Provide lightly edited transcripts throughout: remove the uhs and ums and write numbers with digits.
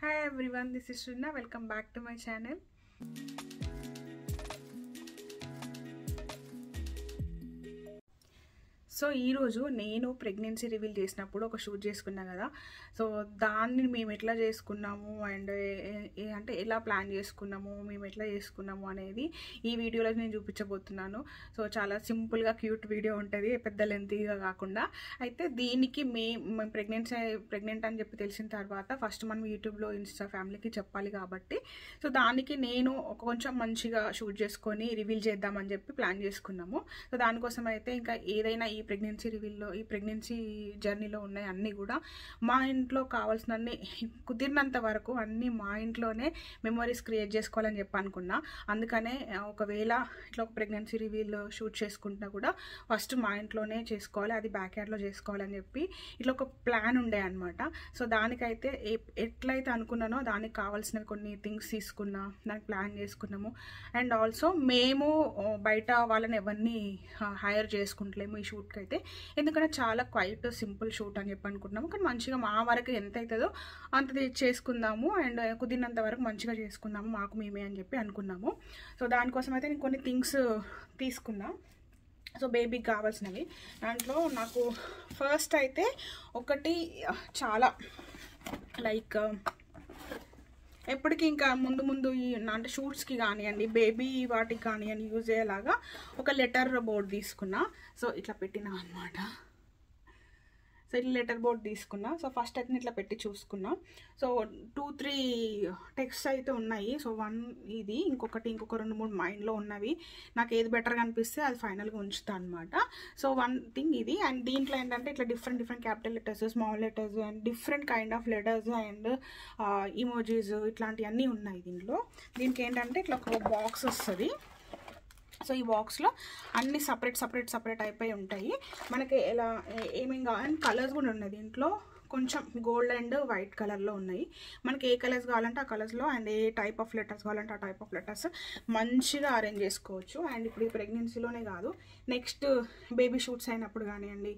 Hi everyone, this is Shrina. Welcome back to my channel. So ఈరోజు నేను pregnancy reveal చేసినప్పుడు ఒక shoot చేసుకున్నా కదా. సో దాన్ని మేము ఎట్లా చేసుకున్నాము అండ్ అంటే ఎలా ప్లాన్ చేసుకున్నాము, మేము ఎట్లా చేసుకున్నాము అనేది ఈ వీడియోలో నేను చూపించబోతున్నాను. సో చాలా సింపుల్గా క్యూట్ వీడియో ఉంటుంది, పెద్ద లెంతీగా కాకుండా. అయితే దీనికి మేము ప్రెగ్నెంట్ అని చెప్పి తెలిసిన తర్వాత ఫస్ట్ మనం యూట్యూబ్లో ఇన్స్టా ఫ్యామిలీకి చెప్పాలి కాబట్టి సో దానికి నేను కొంచెం మంచిగా షూట్ చేసుకొని రివీల్ చేద్దామని చెప్పి ప్లాన్ చేసుకున్నాము. సో దానికోసం అయితే ఇంకా ఏదైనా ఈ ప్రెగ్నెన్సీ రివీల్లో ఈ ప్రెగ్నెన్సీ జర్నీలో ఉన్నాయి అన్నీ కూడా మా ఇంట్లో కావాల్సినన్ని కుదిరినంత వరకు అన్నీ మా ఇంట్లోనే మెమరీస్ క్రియేట్ చేసుకోవాలని చెప్పి అనుకున్నా. అందుకనే ఒకవేళ ఇట్లా ఒక ప్రెగ్నెన్సీ రివీల్ షూట్ చేసుకుంటున్నా కూడా ఫస్ట్ మా ఇంట్లోనే చేసుకోవాలి, అది బ్యాక్ యార్డ్లో చేసుకోవాలని చెప్పి ఇట్లా ఒక ప్లాన్ ఉండే అనమాట. సో దానికైతే ఎట్లయితే అనుకున్నానో దానికి కావాల్సినవి కొన్ని థింగ్స్ తీసుకున్నా, దానికి ప్లాన్ చేసుకున్నాము. అండ్ ఆల్సో మేము బయట వాళ్ళని ఎవరిని హైర్ చేసుకుంటలేము ఈ షూట్కి అయితే, ఎందుకంటే చాలా క్వైట్ సింపుల్ షూట్ అని చెప్పి అనుకుంటున్నాము. కానీ మంచిగా మా వరకు ఎంత అవుతుందో అంత చేసుకుందాము అండ్ కుదిరినంత వరకు మంచిగా చేసుకుందాము మాకు మేమే అని చెప్పి అనుకున్నాము. సో దానికోసం అయితే నేను కొన్ని థింగ్స్ తీసుకున్నా. సో బేబీకి కావాల్సినవి దాంట్లో నాకు ఫస్ట్ అయితే ఒకటి చాలా లైక్ ఎప్పటికీ ఇంకా ముందు ఈ అంటే షూట్స్కి కానివ్వండి, బేబీ వాటికి కానివ్వండి యూజ్ అయ్యేలాగా ఒక లెటర్ బోర్డ్ తీసుకున్నా. సో ఇట్లా పెట్టినా అనమాట. సో ఇట్లా లెటర్ బోర్డ్ తీసుకున్నా. సో ఫస్ట్ అయితే ఇట్లా పెట్టి చూసుకున్నా. సో 2-3 టెక్స్ట్ అయితే ఉన్నాయి. సో వన్ ఇది, ఇంకొక 2-3 మైండ్లో ఉన్నవి. నాకు ఏది బెటర్గా అనిపిస్తే అది ఫైనల్గా ఉంచుతా అనమాట. సో వన్ థింగ్ ఇది. అండ్ దీంట్లో ఏంటంటే ఇట్లా different capital letters, small letters and different kind of letters and emojis ఇట్లాంటివన్నీ ఉన్నాయి దీంట్లో. దీనికి ఏంటంటే ఇట్లా ఒక బాక్స్ వస్తుంది. సో ఈ బాక్స్లో అన్ని సపరేట్ అయిపోయి ఉంటాయి. మనకి ఎలా ఏమేం కావాలని కలర్స్ కూడా ఉన్నాయి దీంట్లో. కొంచెం గోల్డ్ అండ్ వైట్ కలర్లో ఉన్నాయి. మనకి ఏ కలర్స్ కావాలంటే ఆ కలర్స్లో and A type of letters కావాలంటే ఆ టైప్ ఆఫ్ లెటర్స్ మంచిగా అరేంజ్ చేసుకోవచ్చు. అండ్ ఇప్పుడు ఈ ప్రెగ్నెన్సీలోనే కాదు, నెక్స్ట్ బేబీ షూట్స్ అయినప్పుడు కానివ్వండి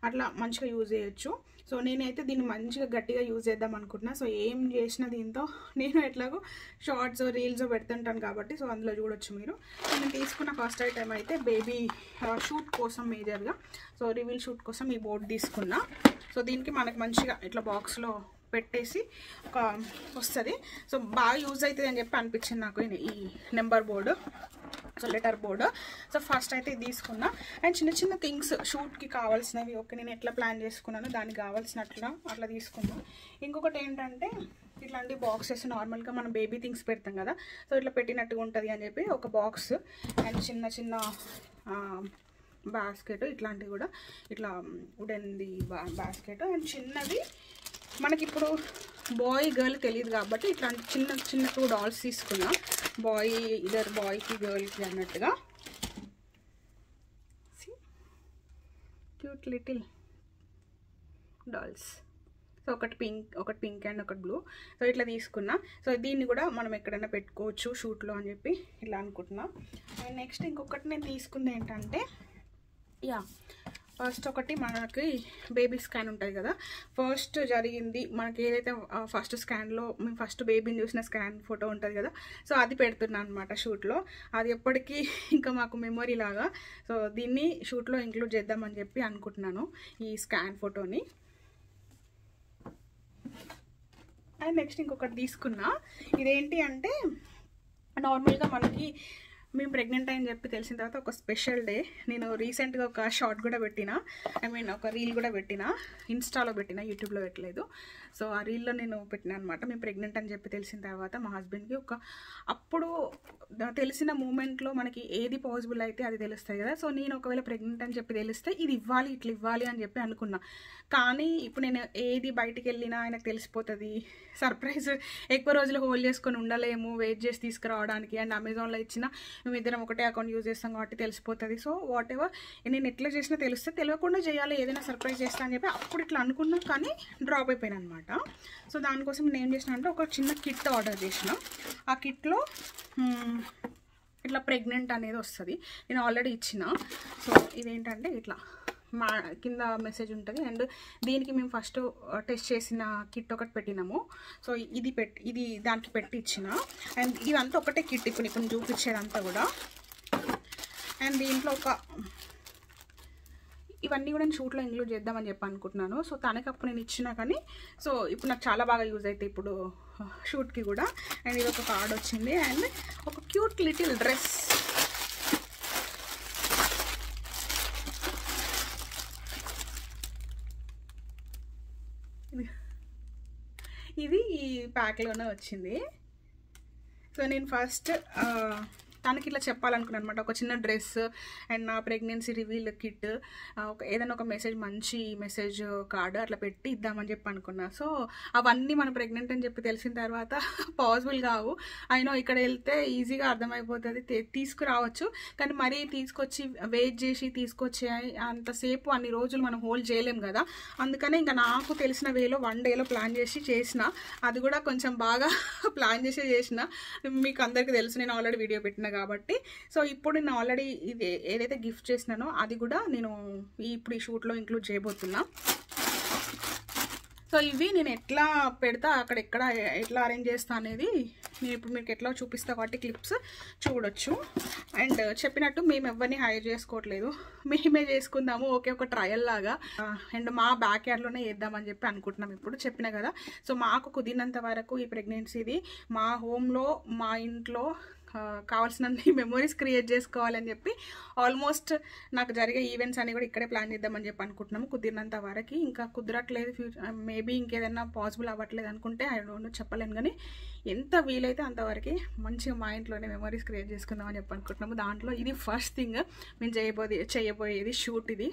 అట్లా మంచిగా యూజ్ చేయొచ్చు. సో నేనైతే దీన్ని మంచిగా గట్టిగా యూజ్ చేద్దాం అనుకుంటున్నా. సో ఏం చేసిన దీంతో నేను ఎట్లాగో షార్ట్స్ రీల్స్ పెడుతుంటాను కాబట్టి సో అందులో చూడొచ్చు మీరు. నేను తీసుకున్న ఫస్ట్ ఐటమ్ అయితే బేబీ షూట్ కోసం మేజర్గా, సో రివీల్ షూట్ కోసం ఈ బోర్డు తీసుకున్నా. సో దీనికి మనకు మంచిగా ఇట్లా బాక్స్లో పెట్టేసి ఒక వస్తుంది. సో బాగా యూజ్ అవుతుంది అని చెప్పి అనిపించింది నాకు ఈ number board, so letter board. So first అయితే ఇది తీసుకున్నా. అండ్ చిన్న థింగ్స్ షూట్కి కావాల్సినవి ఓకే నేను ఎట్లా ప్లాన్ చేసుకున్నానో దానికి కావాల్సినట్లా అట్లా తీసుకున్నాను. ఇంకొకటి ఏంటంటే ఇట్లాంటి బాక్సెస్ నార్మల్గా మనం బేబీ థింగ్స్ పెడతాం కదా, సో ఇట్లా పెట్టినట్టుగా ఉంటుంది అని చెప్పి ఒక బాక్స్ అండ్ చిన్న బాస్కెట్ ఇట్లాంటివి కూడా ఇట్లా వుడెన్ది బాస్కెట్ అండ్ చిన్నది. మనకి ఇప్పుడు బాయ్ గర్ల్ తెలియదు కాబట్టి ఇట్లాంటి చిన్న 2 డాల్స్ తీసుకున్నా. బాయ్కి గర్ల్కి అన్నట్టుగా క్యూట్ లిటిల్ డాల్స్. సో ఒకటి పింక్ అండ్ ఒకటి బ్లూ. సో ఇట్లా తీసుకున్నా. సో దీన్ని కూడా మనం ఎక్కడైనా పెట్టుకోవచ్చు షూట్లో అని చెప్పి ఇట్లా అనుకుంటున్నా. అండ్ నెక్స్ట్ ఇంకొకటి నేను తీసుకుంది ఏంటంటే ఫస్ట్ ఒకటి మనకి బేబీ స్కాన్ ఉంటుంది కదా, ఫస్ట్ జరిగింది మనకి ఏదైతే ఫస్ట్ స్కాన్లో మేము ఫస్ట్ బేబీని చూసిన స్కాన్ ఫోటో ఉంటుంది కదా, సో అది పెడుతున్నాను అనమాట షూట్లో. అది ఎప్పటికీ ఇంకా మాకు మెమొరీ లాగా. సో దీన్ని షూట్లో ఇంక్లూడ్ చేద్దామని చెప్పి అనుకుంటున్నాను ఈ స్కాన్ ఫోటోని. అండ్ నెక్స్ట్ ఇంకొకటి తీసుకున్నా. ఇదేంటి అంటే నార్మల్గా మనకి మేము ప్రెగ్నెంట్ అని చెప్పి తెలిసిన తర్వాత ఒక స్పెషల్ డే నేను రీసెంట్గా ఒక షార్ట్ కూడా పెట్టిన, ఒక రీల్ కూడా పెట్టిన, ఇన్స్టాలో పెట్టిన, యూట్యూబ్లో పెట్టలేదు. సో ఆ రీల్లో నేను పెట్టిన అనమాట. మేము ప్రెగ్నెంట్ అని చెప్పి తెలిసిన తర్వాత మా హస్బెండ్కి అప్పుడు తెలిసిన మూమెంట్లో మనకి ఏది పాసిబుల్ అయితే అది తెలుస్తాయి కదా. సో నేను ఒకవేళ ప్రెగ్నెంట్ అని చెప్పి తెలిస్తే ఇది ఇవ్వాలి ఇట్లా ఇవ్వాలి అని చెప్పి అనుకున్నా. కానీ ఇప్పుడు నేను ఏది బయటికి వెళ్ళినా ఆయనకు తెలిసిపోతుంది. సర్ప్రైజ్ ఎక్కువ రోజులు హోల్డ్ చేసుకొని ఉండలేము, వెయిట్ చేసి తీసుకురావడానికి. అండ్ అమెజాన్లో ఇచ్చిన మేమిద్దరం ఒకటే అకౌంట్ యూజ్ చేస్తాం కాబట్టి తెలిసిపోతుంది. సో వాట్ ఎవర్ నేను ఎట్లా చేసినా తెలుస్తే, తెలియకుండా చేయాలి ఏదైనా సర్ప్రైజ్ చేస్తా అని చెప్పి అప్పుడు ఇట్లా అనుకున్నా, కానీ డ్రాప్ అయిపోయాను అనమాట. సో దానికోసం నేను ఏం చేసిన అంటే ఒక చిన్న కిట్ ఆర్డర్ చేసిన. ఆ కిట్లో ఇట్లా ప్రెగ్నెంట్ అనేది వస్తుంది, నేను ఆల్రెడీ ఇచ్చిన. సో ఇదేంటంటే ఇట్లా మా కింద మెసేజ్ ఉంటుంది. అండ్ దీనికి మేము ఫస్ట్ టెస్ట్ చేసిన కిట్ ఒకటి పెట్టినాము. సో ఇది దానికి పెట్టి ఇచ్చిన. అండ్ ఇదంతా ఒకటే కిట్ ఇప్పుడు ఇప్పుడు చూపించేదంతా కూడా. అండ్ దీంట్లో ఇవన్నీ కూడా నేను షూట్లో ఇంక్లూడ్ చేద్దామని చెప్పి అనుకుంటున్నాను. సో తనకి అప్పుడు నేను ఇచ్చినా కానీ సో ఇప్పుడు నాకు చాలా బాగా యూజ్ అవుతాయి ఇప్పుడు షూట్కి కూడా. అండ్ ఇది ఒక కార్డ్ వచ్చింది అండ్ ఒక క్యూట్ లిటిల్ డ్రెస్. ఇది ఈ ప్యాక్లోనే వచ్చింది. సో నేను ఫస్ట్ తనకి ఇట్లా చెప్పాలనుకున్నాను అనమాట, ఒక చిన్న డ్రెస్ అండ్ నా ప్రెగ్నెన్సీ రివీల్ కిట్, ఏదైనా ఒక మెసేజ్, మంచి మెసేజ్ కార్డు అట్లా పెట్టి ఇద్దామని చెప్పి అనుకున్నా. సో అవన్నీ మనం ప్రెగ్నెంట్ అని చెప్పి తెలిసిన తర్వాత పాసిబుల్ కావు. అయినో ఇక్కడ వెళ్తే ఈజీగా అర్థమైపోతుంది, తీసుకురావచ్చు, కానీ మరీ తీసుకొచ్చి వెయిట్ చేసి తీసుకొచ్చి అంతసేపు అన్ని రోజులు మనం హోల్డ్ చేయలేం కదా. అందుకనే ఇంకా నాకు తెలిసిన వేలో 1 డేలో ప్లాన్ చేసిన, అది కూడా కొంచెం బాగా ప్లాన్ చేసిన. మీకు అందరికీ తెలుసు, నేను ఆల్రెడీ వీడియో పెట్టిన కాబట్టి. సో ఇప్పుడు నేను ఆల్రెడీ ఇది ఏదైతే గిఫ్ట్ చేసినానో అది కూడా నేను ఇప్పుడు ఈ షూట్లో ఇంక్లూడ్ చేయబోతున్నా. సో ఇవి నేను ఎట్లా పెడతా, అక్కడ ఎట్లా అరేంజ్ చేస్తా అనేది నేను ఇప్పుడు మీకు ఎట్లా చూపిస్తా కాబట్టి క్లిప్స్ చూడొచ్చు. అండ్ చెప్పినట్టు మేము ఎవరిని హైర్ చేసుకోవట్లేదు, మేమే చేసుకుందాము, ఓకే, ఒక ట్రయల్ లాగా. అండ్ మా బ్యాక్ యార్డ్లోనే చేద్దామని చెప్పి అనుకుంటున్నాం. ఇప్పుడు చెప్పిన కదా, సో మాకు కుదిరినంత వరకు ఈ ప్రెగ్నెన్సీది మా హోమ్లో, మా ఇంట్లో కావాల్సినన్ని మెమొరీస్ క్రియేట్ చేసుకోవాలని చెప్పి ఆల్మోస్ట్ నాకు జరిగే ఈవెంట్స్ అన్ని కూడా ఇక్కడే ప్లాన్ చేద్దామని చెప్పి అనుకుంటున్నాము కుదిరినంత వరకు. ఇంకా కుదరట్లేదు, మేబీ ఇంకేదైనా పాసిబుల్ అవ్వట్లేదు అనుకుంటే ఐ డోంట్ నో, చెప్పలేను. కానీ ఎంత వీలైతే అంతవరకు మంచిగా మా ఇంట్లోనే మెమరీస్ క్రియేట్ చేసుకుందామని చెప్పి అనుకుంటున్నాము. దాంట్లో ఇది ఫస్ట్ థింగ్ మేము చేయబోయేది షూట్. ఇది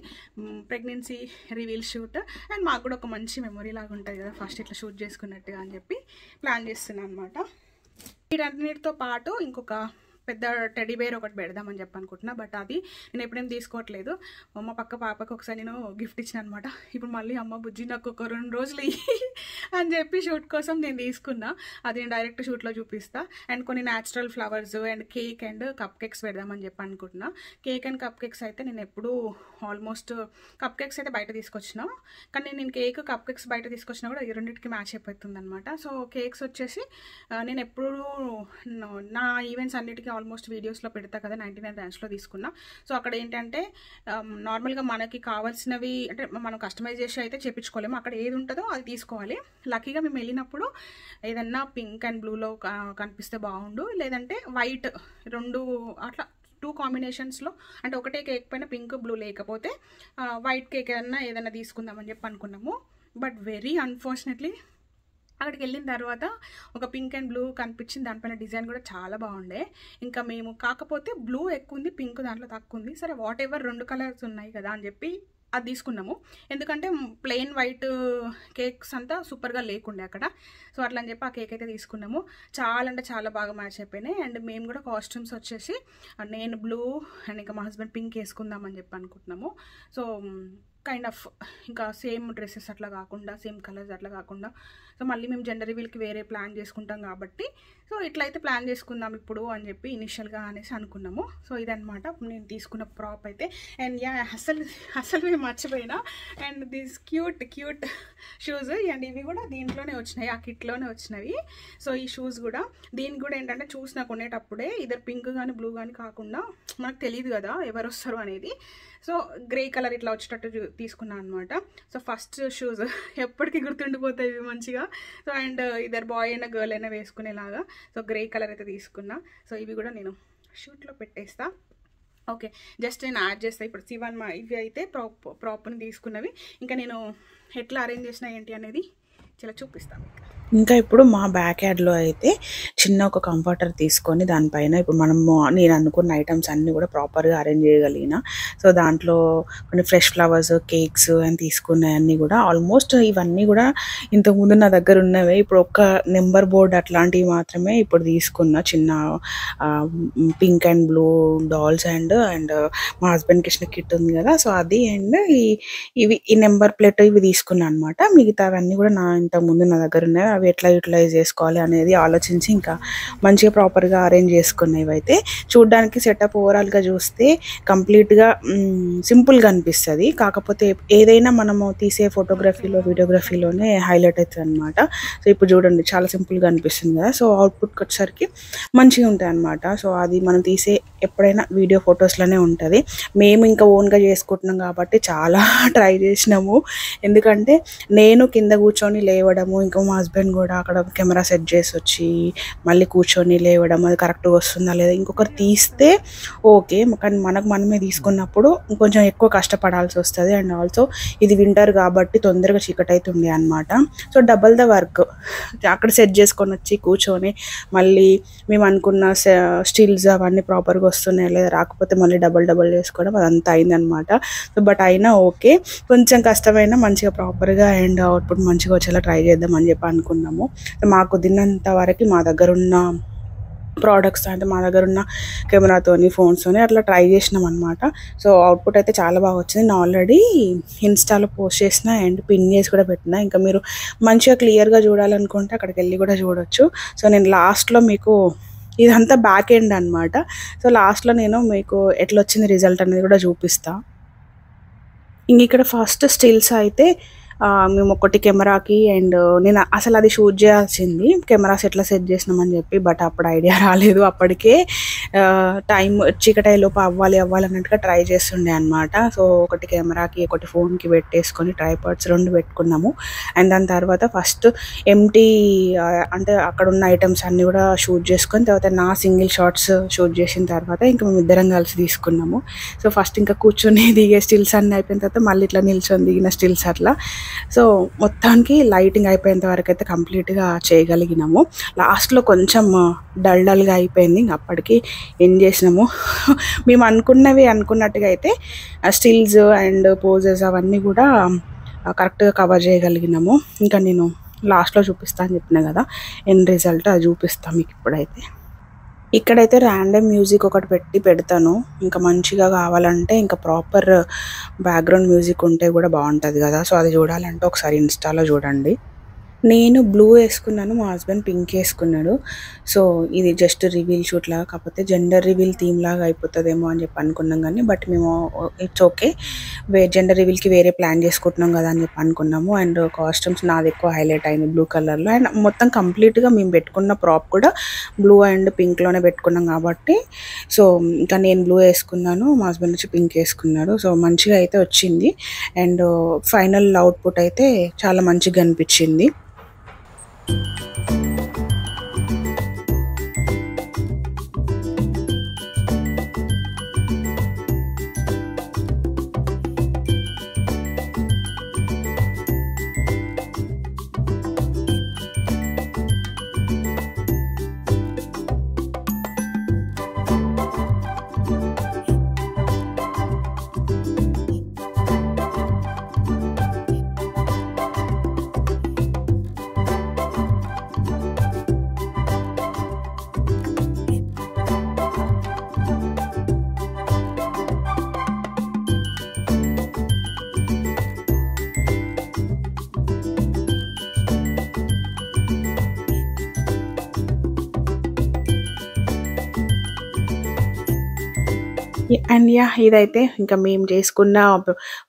ప్రెగ్నెన్సీ రివీల్ షూట్. అండ్ మాకు కూడా ఒక మంచి మెమొరీ లాగా ఉంటుంది కదా ఫస్ట్ ఇట్లా షూట్ చేసుకున్నట్టుగా అని చెప్పి ప్లాన్ చేస్తున్నాను అనమాట. వీటన్నిటితో పాటు ఇంకొక పెద్ద టెడీ బేర్ ఒకటి పెడదామని చెప్పి అనుకుంటున్నా. బట్ అది నేను ఎప్పుడేం తీసుకోవట్లేదు. మా పక్క పాపకు ఒకసారి నేను గిఫ్ట్ ఇచ్చిన అనమాట. ఇప్పుడు మళ్ళీ అమ్మ బుజ్జి నాకు ఒక 2 రోజులు అని చెప్పి షూట్ కోసం నేను తీసుకున్నా. అది నేను డైరెక్ట్ షూట్లో చూపిస్తా. అండ్ కొన్ని natural flowers and cake and cup cakes పెడదామని చెప్పి అనుకుంటున్నా. కేక్ అండ్ కప్ కేక్స్ అయితే నేను ఎప్పుడు ఆల్మోస్ట్ కప్ కేక్స్ అయితే బయట తీసుకొచ్చిన, కానీ నేను కేక్ కప్ కేక్స్ బయట తీసుకొచ్చినా కూడా ఈ రెండింటికి మ్యాచ్ అయిపోతుంది అనమాట. సో కేక్స్ వచ్చేసి నేను ఎప్పుడు నా ఈవెంట్స్ అన్నిటికీ ఆల్మోస్ట్ వీడియోస్లో పెడతా కదా, 99 ర్యాంక్స్లో తీసుకున్నా. సో అక్కడ ఏంటంటే నార్మల్గా మనకి కావాల్సినవి అంటే మనం కస్టమైజ్ చేసి అయితే చేయించుకోలేము, అక్కడ ఏది ఉంటుందో అది తీసుకోవాలి. లక్కీగా మేము వెళ్ళినప్పుడు ఏదన్నా పింక్ అండ్ బ్లూలో కనిపిస్తే బాగుండు, లేదంటే వైట్, 2 అట్లా 2 కాంబినేషన్స్లో, అంటే ఒకటే కేక్ పైన పింక్ బ్లూ లేకపోతే వైట్ కేక్ ఏదైనా తీసుకుందామని చెప్పి అనుకున్నాము. బట్ వెరీ అన్ఫార్చునేట్లీ అక్కడికి వెళ్ళిన తర్వాత ఒక పింక్ అండ్ బ్లూ కనిపించింది, దానిపైన డిజైన్ కూడా చాలా బాగుండే. ఇంకా మేము కాకపోతే బ్లూ ఎక్కువ ఉంది, పింక్ దాంట్లో తక్కువ ఉంది. సరే వాట్ ఎవర్ 2 కలర్స్ ఉన్నాయి కదా అని చెప్పి అది తీసుకున్నాము. ఎందుకంటే ప్లెయిన్ వైట్ కేక్స్ అంతా సూపర్గా లేకుండే అక్కడ. సో అట్లా అని చెప్పి ఆ కేక్ అయితే తీసుకున్నాము. చాలా అంటే చాలా బాగా మ్యాచ్ అయిపోయినాయి. అండ్ మేము కూడా కాస్ట్యూమ్స్ వచ్చేసి నేను బ్లూ అండ్ ఇంకా మా హస్బెండ్ పింక్ వేసుకుందామని చెప్పి అనుకుంటున్నాము. సో కైండ్ ఆఫ్ ఇంకా సేమ్ డ్రెస్సెస్ అట్లా కాకుండా, సేమ్ కలర్స్ అట్లా కాకుండా, సో మళ్ళీ మేము జెండర్ రివీల్కి వేరే ప్లాన్ చేసుకుంటాం కాబట్టి సో ఇట్లయితే ప్లాన్ చేసుకుందాం ఇప్పుడు అని చెప్పి ఇనిషియల్గా అనేసి అనుకున్నాము. సో ఇదనమాట నేను తీసుకున్న ప్రాప్ అయితే. అండ్ యా అసలు మేము మర్చిపోయినా. And this cute shoes, and ఇవి కూడా దీంట్లోనే వచ్చినాయి, ఆ కిట్లోనే వచ్చినవి. సో ఈ షూస్ కూడా దీనికి కూడా ఏంటంటే చూసిన కొనేటప్పుడే ఇద్దరు పింక్ కానీ బ్లూ కానీ కాకుండా, మనకు తెలియదు కదా ఎవరు వస్తారు అనేది, సో గ్రే కలర్ ఇట్లా వచ్చేటట్టు తీసుకున్నాను అనమాట. సో ఫస్ట్ షూస్ ఎప్పటికీ గుర్తుండిపోతాయి ఇవి మంచిగా. సో అండ్ ఇద్దరు బాయ్ అయినా గర్ల్ అయినా వేసుకునేలాగా. సో గ్రే కలర్ అయితే తీసుకున్నా. సో ఇవి కూడా నేను షూట్లో పెట్టేస్తా. ఓకే, జస్ట్ నేను యాడ్ చేస్తాను ఇప్పుడు. ఇవి అయితే ప్రాప్ని తీసుకున్నవి. ఇంకా నేను ఎట్లా అరేంజ్ చేసినా ఏంటి అనేది చాలా చూపిస్తాను. ఇంకా ఇప్పుడు మా బ్యాక్ యార్డ్లో అయితే చిన్న ఒక కంఫర్టర్ తీసుకొని దానిపైన ఇప్పుడు నేను అనుకున్న ఐటమ్స్ అన్నీ కూడా ప్రాపర్గా అరేంజ్ చేయగలిగిన. సో దాంట్లో కొన్ని ఫ్రెష్ ఫ్లవర్స్, కేక్స్ అని తీసుకున్నాయన్నీ కూడా ఆల్మోస్ట్ ఇవన్నీ కూడా ఇంతకుముందు నా దగ్గర ఉన్నవే. ఇప్పుడు ఒక్క నెంబర్ బోర్డ్ అట్లాంటివి మాత్రమే ఇప్పుడు తీసుకున్న, చిన్న pink and blue dolls and మా హస్బెండ్కి ఇచ్చిన కిట్ ఉంది కదా, సో అది అండ్ ఈ నెంబర్ ప్లేట్ ఇవి తీసుకున్నాను అనమాట. మిగతావన్నీ కూడా ఇంతకుముందు నా దగ్గర ఉన్నవి. అవి అవి ఎట్లా యూటిలైజ్ చేసుకోవాలి అనేది ఆలోచించి ఇంకా మంచిగా ప్రాపర్గా అరేంజ్ చేసుకునేవి అయితే చూడ్డానికి సెటప్ ఓవరాల్గా చూస్తే కంప్లీట్గా సింపుల్గా అనిపిస్తుంది. కాకపోతే ఏదైనా మనము తీసే ఫోటోగ్రఫీలో వీడియోగ్రఫీలోనే హైలైట్ అవుతుంది అనమాట. సో ఇప్పుడు చూడండి చాలా సింపుల్గా అనిపిస్తుంది కదా. సో అవుట్పుట్కి వచ్చేసరికి మంచిగా ఉంటాయి అనమాట. సో అది మనం తీసే ఎప్పుడైనా వీడియో ఫొటోస్లోనే ఉంటుంది. మేము ఇంకా ఓన్గా చేసుకుంటున్నాం కాబట్టి చాలా ట్రై చేసినాము. ఎందుకంటే నేను కింద కూర్చొని లేవడము, ఇంకా మా హస్బెండ్ కూడా అక్కడ కెమెరా సెట్ చేసి వచ్చి మళ్ళీ కూర్చొని లేవడం, అది కరెక్ట్గా వస్తుందా లేదా ఇంకొకరు తీస్తే ఓకే, కానీ మనమే తీసుకున్నప్పుడు కొంచెం ఎక్కువ కష్టపడాల్సి వస్తుంది. అండ్ ఆల్సో ఇది వింటర్ కాబట్టి తొందరగా చీకటి అవుతుంది అనమాట. So double the work. అక్కడ సెట్ చేసుకొని వచ్చి కూర్చొని మళ్ళీ మేము అనుకున్న స్టిల్స్ అవన్నీ ప్రాపర్గా వస్తున్నాయి లేదా రాకపోతే మళ్ళీ డబల్ చేసుకోవడం అదంతా అయిందనమాట. సో బట్ అయినా ఓకే, కొంచెం కష్టమైనా మంచిగా ప్రాపర్గా అండ్ అవుట్పుట్ మంచిగా వచ్చేలా ట్రై చేద్దామని చెప్పి అనుకున్నాము. సో మాకు తిన్నంత వరకు మా దగ్గర ఉన్న ప్రోడక్ట్స్ అంటే మా దగ్గర ఉన్న కెమెరాతోని ఫోన్స్తోని అట్లా ట్రై చేసినాం అనమాట. సో అవుట్పుట్ అయితే చాలా బాగా వచ్చింది. నేను ఆల్రెడీ ఇన్స్టాలో పోస్ట్ చేసిన అండ్ పిన్ చేసి కూడా పెట్టిన. ఇంకా మీరు మంచిగా క్లియర్గా చూడాలనుకుంటే అక్కడికి వెళ్ళి కూడా చూడొచ్చు. సో నేను లాస్ట్లో మీకు ఇదంతా బ్యాక్ ఎండ్ అనమాట. సో లాస్ట్లో నేను మీకు ఎట్లా వచ్చింది రిజల్ట్ అనేది కూడా చూపిస్తాను. ఇంక ఇక్కడ ఫస్ట్ స్టిల్స్ అయితే మేము ఒకటి కెమెరాకి అండ్ నేను అసలు అది షూట్ చేయాల్సింది కెమెరాస్ ఎట్లా సెట్ చేసినామని చెప్పి, బట్ అప్పుడు ఐడియా రాలేదు. అప్పటికే టైం చీకటైలోపు అవ్వాలి అన్నట్టుగా ట్రై చేస్తుండే అనమాట. సో ఒకటి కెమెరాకి ఒకటి ఫోన్కి పెట్టేసుకొని ట్రైపాడ్స్ 2 పెట్టుకున్నాము. అండ్ దాని తర్వాత ఫస్ట్ ఎంటీ అంటే అక్కడ ఉన్న ఐటమ్స్ అన్నీ కూడా షూట్ చేసుకొని తర్వాత నా సింగిల్ షాట్స్ షూట్ చేసిన తర్వాత ఇంకా మేము ఇద్దరం కలిసి తీసుకున్నాము. సో ఫస్ట్ ఇంకా కూర్చొని దిగే స్టిల్స్ అన్నీ అయిపోయిన తర్వాత మళ్ళీ ఇట్లా నిల్చొని దిగిన స్టిల్స్ అట్లా. సో మొత్తానికి లైటింగ్ అయిపోయేంత వరకు అయితే కంప్లీట్గా చేయగలిగినాము. లాస్ట్లో కొంచెం డల్గా అయిపోయింది. ఇంక అప్పటికి ఏం చేసినాము, మేము అనుకున్నట్టుగా అయితే స్టిల్స్ అండ్ పోజెస్ అవన్నీ కూడా కరెక్ట్గా కవర్ చేయగలిగినాము. ఇంకా నేను లాస్ట్లో చూపిస్తాను అని చెప్పిన కదా ఎండ్ రిజల్ట్, అది చూపిస్తాను మీకు ఇప్పుడైతే. ఇక్కడైతే ర్యాండమ్ మ్యూజిక్ ఒకటి పెడతాను. ఇంకా మంచిగా కావాలంటే ఇంకా ప్రాపర్ బ్యాక్గ్రౌండ్ మ్యూజిక్ ఉంటే కూడా బాగుంటుంది కదా. సో అది చూడాలంటే ఒకసారి ఇన్స్టాలో చూడండి. నేను బ్లూ వేసుకున్నాను, మా హస్బెండ్ పింక్ వేసుకున్నాడు. సో ఇది జస్ట్ రివీల్ షూట్ లాగా, కాకపోతే జెండర్ రివీల్ థీమ్ లాగా అయిపోతుందేమో అని చెప్పి అనుకున్నాం. కానీ బట్ మేము ఇట్స్ ఓకే, జెండర్ రివీల్కి వేరే ప్లాన్ చేసుకుంటున్నాం కదా అని చెప్పి అనుకున్నాము. అండ్ కాస్ట్యూమ్స్ నాది ఎక్కువ హైలైట్ అయింది బ్లూ కలర్లో. అండ్ మొత్తం కంప్లీట్గా మేము పెట్టుకున్న ప్రాప్ కూడా బ్లూ అండ్ పింక్లోనే పెట్టుకున్నాం కాబట్టి సో ఇంకా నేను బ్లూ వేసుకున్నాను, మా హస్బెండ్ వచ్చి పింక్ వేసుకున్నాడు. సో మంచిగా అయితే వచ్చింది. అండ్ ఫైనల్ అవుట్పుట్ అయితే చాలా మంచిగా అనిపించింది. అండ్ ఇదైతే ఇంకా మేము చేసుకున్న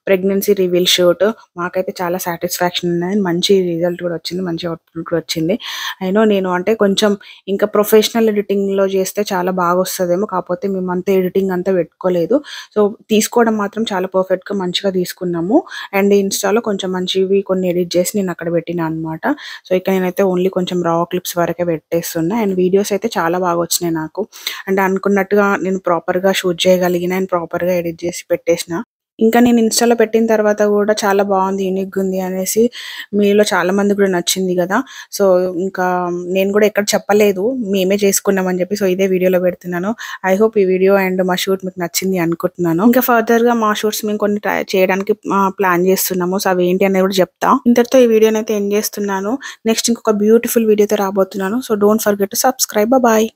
ప్రెగ్నెన్సీ రివీల్ షూట్. మాకైతే చాలా సాటిస్ఫాక్షన్ ఉన్నది, మంచి రిజల్ట్ కూడా వచ్చింది, మంచి అవుట్పుట్ కూడా వచ్చింది. అయినో నేను అంటే కొంచెం ఇంకా ప్రొఫెషనల్ ఎడిటింగ్లో చేస్తే చాలా బాగా వస్తుందేమో, కాకపోతే మేము అంత ఎడిటింగ్ అంతా పెట్టుకోలేదు. సో తీసుకోవడం మాత్రం చాలా పర్ఫెక్ట్గా మంచిగా తీసుకున్నాము. అండ్ ఇన్స్టాలో కొంచెం మంచివి కొన్ని ఎడిట్ చేసి నేను అక్కడ పెట్టినా అనమాట. సో ఇక నేనైతే ఓన్లీ కొంచెం రా క్లిప్స్ వరకే పెట్టేస్తున్నా. అండ్ వీడియోస్ అయితే చాలా బాగా వచ్చినాయి నాకు. అంటే అనుకున్నట్టుగా నేను ప్రాపర్గా షూట్ చేయగలిగిన అండ్ ప్రాపర్గా ఎడిట్ చేసి పెట్టేసిన. ఇంకా నేను ఇన్స్టాలో పెట్టిన తర్వాత కూడా చాలా బాగుంది, యూనిక్గా ఉంది అనేసి మీలో చాలా మంది కూడా నచ్చింది కదా. సో ఇంకా నేను కూడా ఎక్కడ చెప్పలేదు, మేమే చేసుకున్నామని చెప్పి. సో ఇదే వీడియోలో పెడుతున్నాను. ఐ హోప్ ఈ వీడియో అండ్ మా షూట్ మీకు నచ్చింది అనుకుంటున్నాను. ఇంకా ఫర్దర్గా మా షూట్స్ మేము కొన్ని ట్రై చేయడానికి ప్లాన్ చేస్తున్నాము. సో అవి ఏంటి అనేది కూడా చెప్తా. ఇంతటితో ఈ వీడియోని అయితే ఎండ్ చేస్తున్నాను. నెక్స్ట్ ఇంకొక బ్యూటిఫుల్ వీడియోతో రాబోతున్నాను. So don't forget to subscribe. Bye.